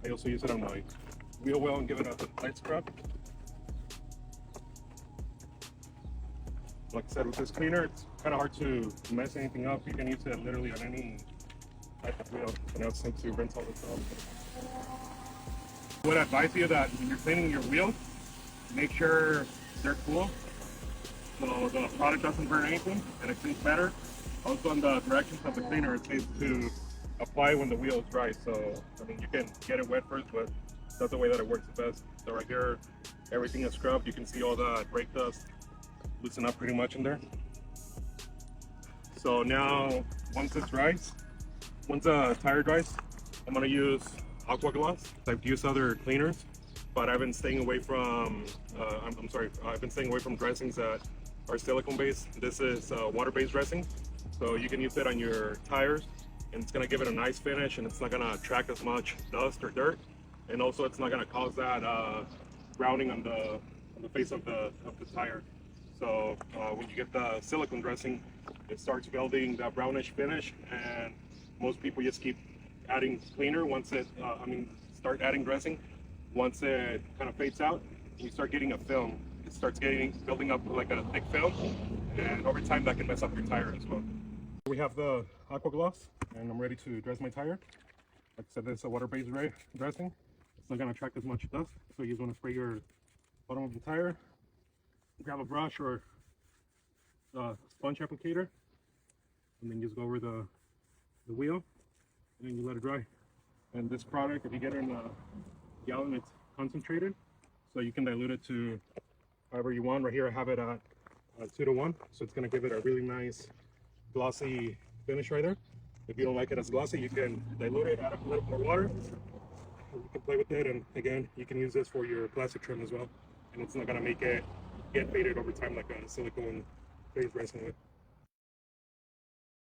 I also use it on my wheel well and give it a light scrub. Like I said, with this cleaner, it's kind of hard to mess anything up. You can use it literally on any type of wheel, and it's safe to rinse all this off. I would advise you that when you're cleaning your wheels, make sure they're cool so the product doesn't burn anything and it cleans better. Also, on the directions of the cleaner, it says to apply when the wheel is dry. So, I mean, you can get it wet first, but that's the way that it works the best. So right here, everything is scrubbed. You can see all the brake dust loosen up pretty much in there. So now, once it dries, once the tire dries, I'm gonna use Aqua Gloss. I've used other cleaners, but I've been staying away from, I've been staying away from dressings that are silicone based. This is water-based dressing. So you can use it on your tires and it's gonna give it a nice finish and it's not gonna attract as much dust or dirt. And also it's not gonna cause that browning on the face of the tire. So when you get the silicone dressing, it starts building that brownish finish, and most people just keep adding cleaner once it, start adding dressing. Once it kind of fades out, you start getting a film. It starts building up like a thick film, and over time that can mess up your tire as well. We have the Aqua Gloss, and I'm ready to dress my tire. Like I said, this is a water-based dressing. It's not gonna attract as much dust, so you just want to spray your bottom of the tire. Grab a brush or a sponge applicator, and then just go over the wheel, and then you let it dry. And this product, if you get it in a gallon, it's concentrated, so you can dilute it to however you want. Right here I have it at 2:1, so it's going to give it a really nice glossy finish right there. If you don't like it as glossy, you can dilute it, add a little more water, you can play with it, and again, you can use this for your plastic trim as well, and it's not going to make it get faded over time like a silicone based dressing would.